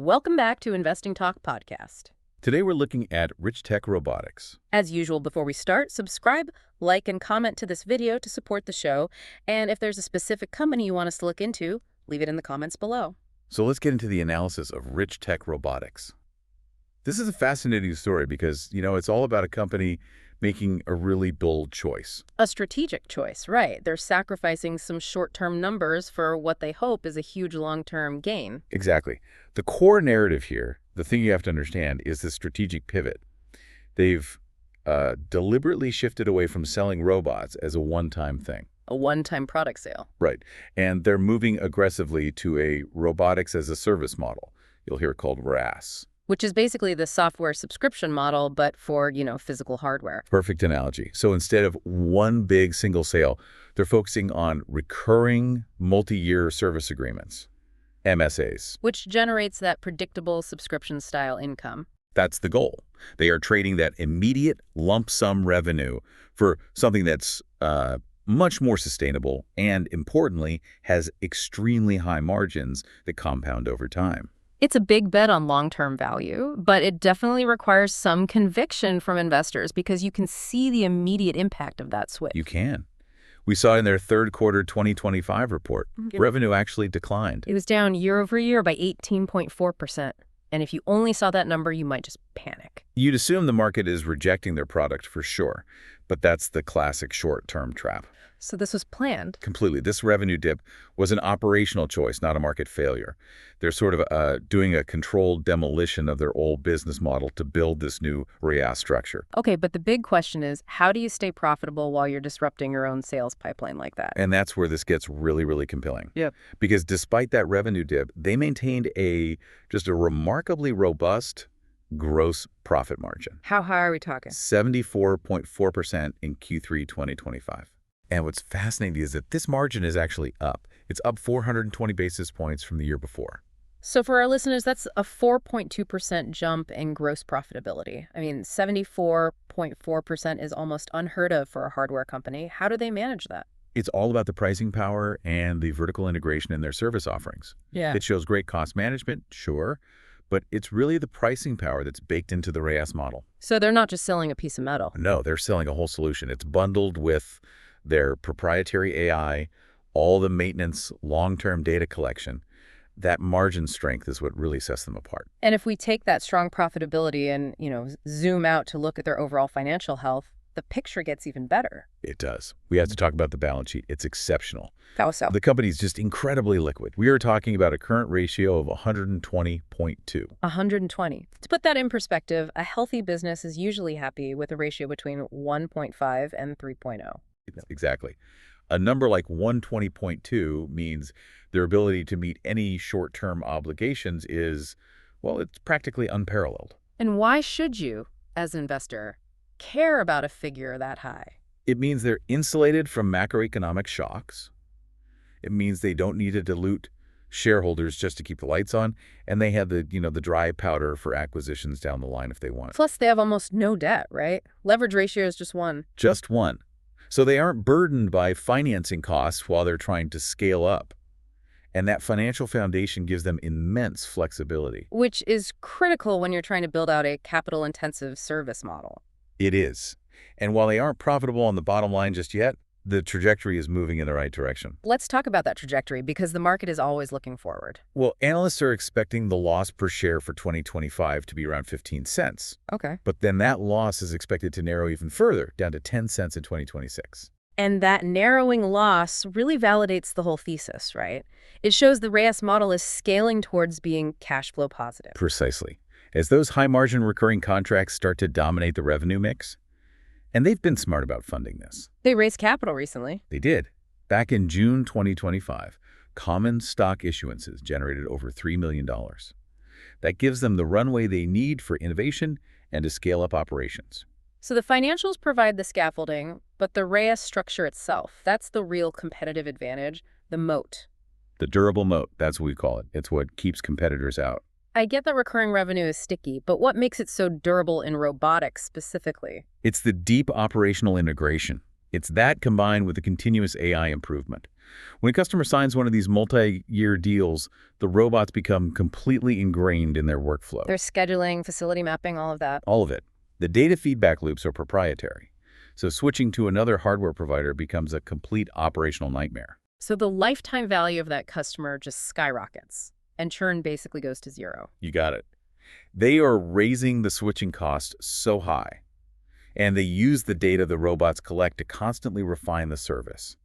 Welcome back to Investing Talk Podcast. Today we're looking at Rich Tech Robotics. As usual, before we start, subscribe, like, and comment to this video to support the show. And if there's a specific company you want us to look into, leave it in the comments below. So let's get into the analysis of Rich Tech Robotics. This is a fascinating story because, it's all about a company making a really bold choice. A strategic choice, right. They're sacrificing some short-term numbers for what they hope is a huge long-term gain. Exactly. The core narrative here, the thing you have to understand, is the strategic pivot. They've deliberately shifted away from selling robots as a one-time thing. A one-time product sale. Right. And they're moving aggressively to a robotics as a service model. You'll hear it called RaaS. Which is basically the software subscription model, but for, physical hardware. Perfect analogy. So instead of one big single sale, they're focusing on recurring multi-year service agreements, MSAs. Which generates that predictable subscription-style income. That's the goal. They are trading that immediate lump sum revenue for something that's much more sustainable and, importantly, has extremely high margins that compound over time. It's a big bet on long-term value, but it definitely requires some conviction from investors because you can see the immediate impact of that switch. You can. We saw in their third quarter 2025 report, revenue actually declined. It was down year over year by 18.4%. And if you only saw that number, you might just panic. You'd assume the market is rejecting their product for sure, but that's the classic short-term trap. So this was planned? Completely. This revenue dip was an operational choice, not a market failure. They're sort of doing a controlled demolition of their old business model to build this new RaaS structure. Okay, but the big question is, how do you stay profitable while you're disrupting your own sales pipeline like that? And that's where this gets really, really compelling. Yep. Because despite that revenue dip, they maintained just a remarkably robust gross profit margin. How high are we talking? 74.4% in Q3 2025. And what's fascinating is that this margin is actually up. It's up 420 basis points from the year before. So for our listeners, that's a 4.2% jump in gross profitability. I mean, 74.4% is almost unheard of for a hardware company. How do they manage that? It's all about the pricing power and the vertical integration in their service offerings. Yeah. It shows great cost management, sure, but it's really the pricing power that's baked into the RaaS model. So they're not just selling a piece of metal. No, they're selling a whole solution. It's bundled with their proprietary AI, all the maintenance, long-term data collection. That margin strength is what really sets them apart. And if we take that strong profitability and, zoom out to look at their overall financial health, the picture gets even better. It does. We have to talk about the balance sheet. It's exceptional. How so? The company is just incredibly liquid. We are talking about a current ratio of 120.2. 120. To put that in perspective, a healthy business is usually happy with a ratio between 1.5 and 3.0. Exactly. A number like 120.2 means their ability to meet any short-term obligations is, well, it's practically unparalleled. And why should you, as an investor, care about a figure that high? It means they're insulated from macroeconomic shocks. It means they don't need to dilute shareholders just to keep the lights on, and they have the dry powder for acquisitions down the line if they want. Plus, they have almost no debt, right? Leverage ratio is just one. Just one. So they aren't burdened by financing costs while they're trying to scale up. And that financial foundation gives them immense flexibility. Which is critical when you're trying to build out a capital-intensive service model. It is. And while they aren't profitable on the bottom line just yet, the trajectory is moving in the right direction. Let's talk about that trajectory because the market is always looking forward. Well, analysts are expecting the loss per share for 2025 to be around 15 cents. Okay. But then that loss is expected to narrow even further, down to 10 cents in 2026. And that narrowing loss really validates the whole thesis, right? It shows the RaaS model is scaling towards being cash flow positive. Precisely. As those high-margin recurring contracts start to dominate the revenue mix, and they've been smart about funding this. They raised capital recently. They did. Back in June 2025, common stock issuances generated over $3 million. That gives them the runway they need for innovation and to scale up operations. So the financials provide the scaffolding, but the RaaS structure itself, that's the real competitive advantage, the moat. The durable moat, that's what we call it. It's what keeps competitors out. I get that recurring revenue is sticky, but what makes it so durable in robotics specifically? It's the deep operational integration. It's that combined with the continuous AI improvement. When a customer signs one of these multi-year deals, the robots become completely ingrained in their workflow. There's scheduling, facility mapping, all of that. All of it. The data feedback loops are proprietary. So switching to another hardware provider becomes a complete operational nightmare. So the lifetime value of that customer just skyrockets, and churn basically goes to zero. You got it. They are raising the switching cost so high, and they use the data the robots collect to constantly refine the service.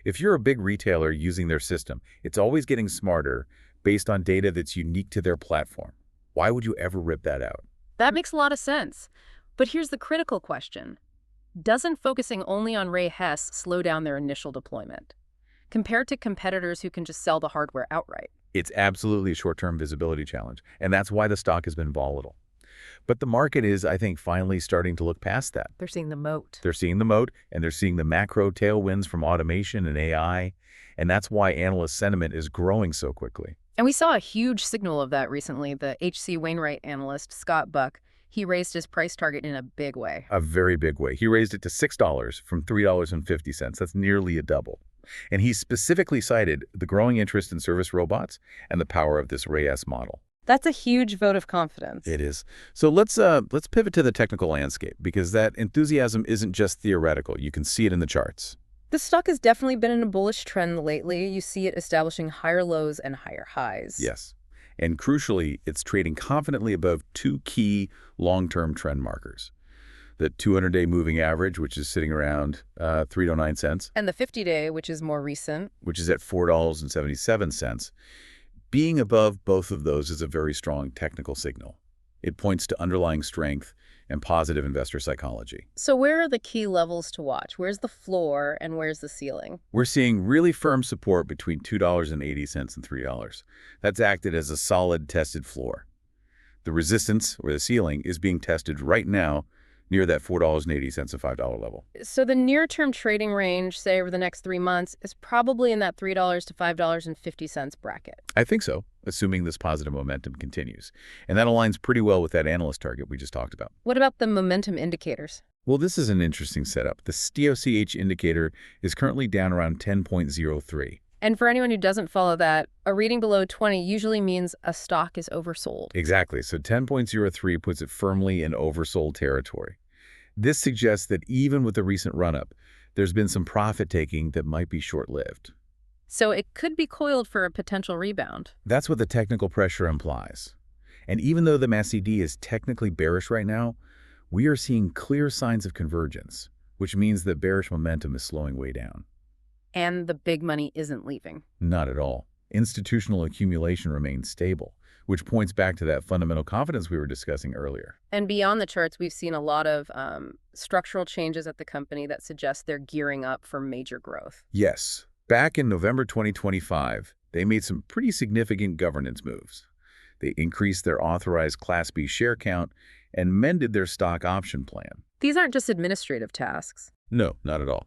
If you're a big retailer using their system, it's always getting smarter based on data that's unique to their platform. Why would you ever rip that out? That makes a lot of sense. But here's the critical question. Doesn't focusing only on Ray Hess slow down their initial deployment, compared to competitors who can just sell the hardware outright? It's absolutely a short-term visibility challenge, and that's why the stock has been volatile. But the market is, I think, finally starting to look past that. They're seeing the moat. They're seeing the moat, and they're seeing the macro tailwinds from automation and AI, and that's why analyst sentiment is growing so quickly. And we saw a huge signal of that recently. The H.C. Wainwright analyst, Scott Buck, he raised his price target in a big way. A very big way. He raised it to $6 from $3.50. That's nearly a double. And he specifically cited the growing interest in service robots and the power of this Ray S model. That's a huge vote of confidence. It is. So let's pivot to the technical landscape, because that enthusiasm isn't just theoretical. You can see it in the charts. The stock has definitely been in a bullish trend lately. You see it establishing higher lows and higher highs. Yes. And crucially, it's trading confidently above two key long-term trend markers. The 200-day moving average, which is sitting around 3.09 cents. And the 50-day, which is more recent. Which is at $4.77. Being above both of those is a very strong technical signal. It points to underlying strength and positive investor psychology. So where are the key levels to watch? Where's the floor and where's the ceiling? We're seeing really firm support between $2.80 and $3. That's acted as a solid tested floor. The resistance, or the ceiling, is being tested right now near that $4.80 and $5 level. So the near-term trading range, say over the next 3 months, is probably in that $3 to $5.50 bracket. I think so, assuming this positive momentum continues. And that aligns pretty well with that analyst target we just talked about. What about the momentum indicators? Well, this is an interesting setup. The STOCH indicator is currently down around 10.03. And for anyone who doesn't follow that, a reading below 20 usually means a stock is oversold. Exactly. So 10.03 puts it firmly in oversold territory. This suggests that even with the recent run-up, there's been some profit-taking that might be short-lived. So it could be coiled for a potential rebound. That's what the technical pressure implies. And even though the MACD is technically bearish right now, we are seeing clear signs of convergence, which means that bearish momentum is slowing way down. And the big money isn't leaving. Not at all. Institutional accumulation remains stable, which points back to that fundamental confidence we were discussing earlier. And beyond the charts, we've seen a lot of structural changes at the company that suggest they're gearing up for major growth. Yes. Back in November 2025, they made some pretty significant governance moves. They increased their authorized Class B share count and mended their stock option plan. These aren't just administrative tasks. No, not at all.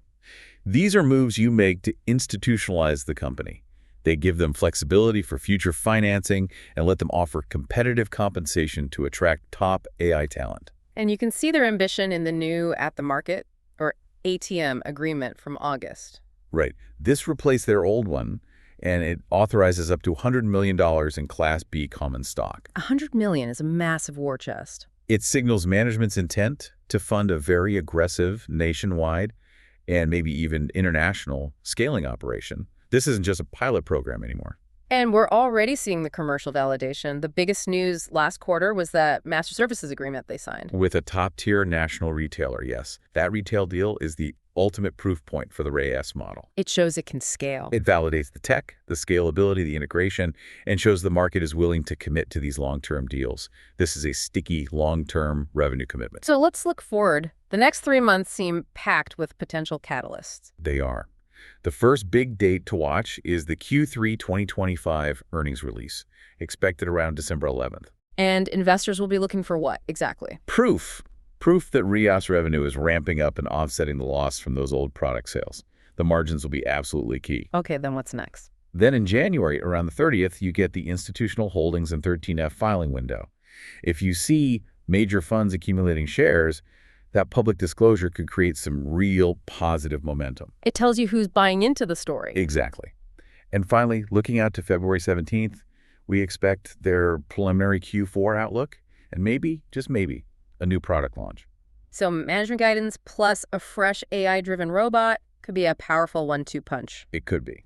These are moves you make to institutionalize the company. They give them flexibility for future financing and let them offer competitive compensation to attract top AI talent. And you can see their ambition in the new at-the-market, or ATM, agreement from August. Right. This replaced their old one, and it authorizes up to $100 million in Class B common stock. $100 million is a massive war chest. It signals management's intent to fund a very aggressive nationwide and maybe even international scaling operation. This isn't just a pilot program anymore. And we're already seeing the commercial validation. The biggest news last quarter was that master services agreement they signed. With a top-tier national retailer, yes. That retail deal is the ultimate proof point for the Ray S model. It shows it can scale. It validates the tech, the scalability, the integration, and shows the market is willing to commit to these long-term deals. This is a sticky, long-term revenue commitment. So let's look forward. The next 3 months seem packed with potential catalysts. They are. The first big date to watch is the Q3 2025 earnings release, expected around December 11th. And investors will be looking for what, exactly? Proof that RIAS revenue is ramping up and offsetting the loss from those old product sales. The margins will be absolutely key. Okay, then what's next? Then in January, around the 30th, you get the institutional holdings and 13F filing window. If you see major funds accumulating shares, That public disclosure could create some real positive momentum. It tells you who's buying into the story. Exactly. And finally, looking out to February 17th, we expect their preliminary Q4 outlook and maybe, just maybe, a new product launch. So management guidance plus a fresh AI-driven robot could be a powerful one-two punch. It could be.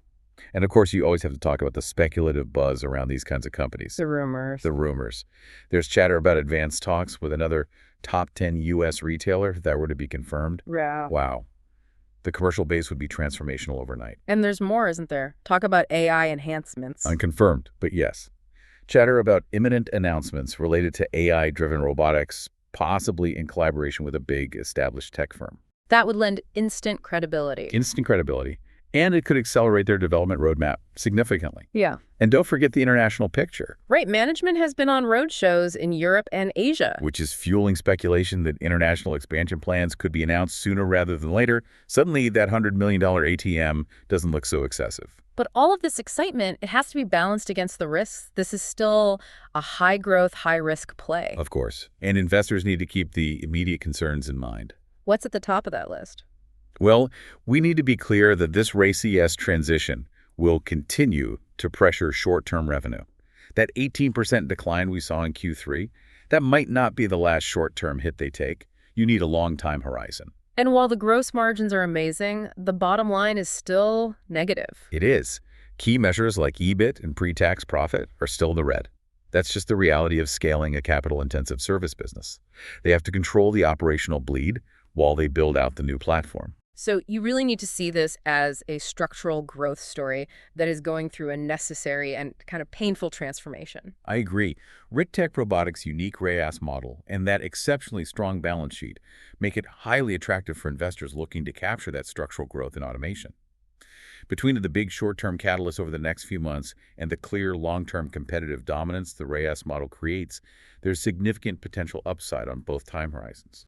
And of course, you always have to talk about the speculative buzz around these kinds of companies. The rumors. The rumors. There's chatter about advanced talks with another top 10 U.S. retailer if that were to be confirmed. Yeah. Wow. The commercial base would be transformational overnight. And there's more, isn't there? Talk about AI enhancements. Unconfirmed, but yes. Chatter about imminent announcements related to AI-driven robotics, possibly in collaboration with a big established tech firm. That would lend instant credibility. Instant credibility. And it could accelerate their development roadmap significantly. Yeah. And don't forget the international picture. Right. Management has been on roadshows in Europe and Asia. Which is fueling speculation that international expansion plans could be announced sooner rather than later. Suddenly, that $100 million ATM doesn't look so excessive. But all of this excitement, it has to be balanced against the risks. This is still a high-growth, high-risk play. Of course. And investors need to keep the immediate concerns in mind. What's at the top of that list? Well, we need to be clear that this RACS transition will continue to pressure short-term revenue. That 18% decline we saw in Q3, that might not be the last short-term hit they take. You need a long time horizon. And while the gross margins are amazing, the bottom line is still negative. It is. Key measures like EBIT and pre-tax profit are still in the red. That's just the reality of scaling a capital-intensive service business. They have to control the operational bleed while they build out the new platform. So you really need to see this as a structural growth story that is going through a necessary and kind of painful transformation. I agree. RITTech Robotics' unique RAAS model and that exceptionally strong balance sheet make it highly attractive for investors looking to capture that structural growth in automation. Between the big short-term catalysts over the next few months and the clear long-term competitive dominance the RAAS model creates, there's significant potential upside on both time horizons.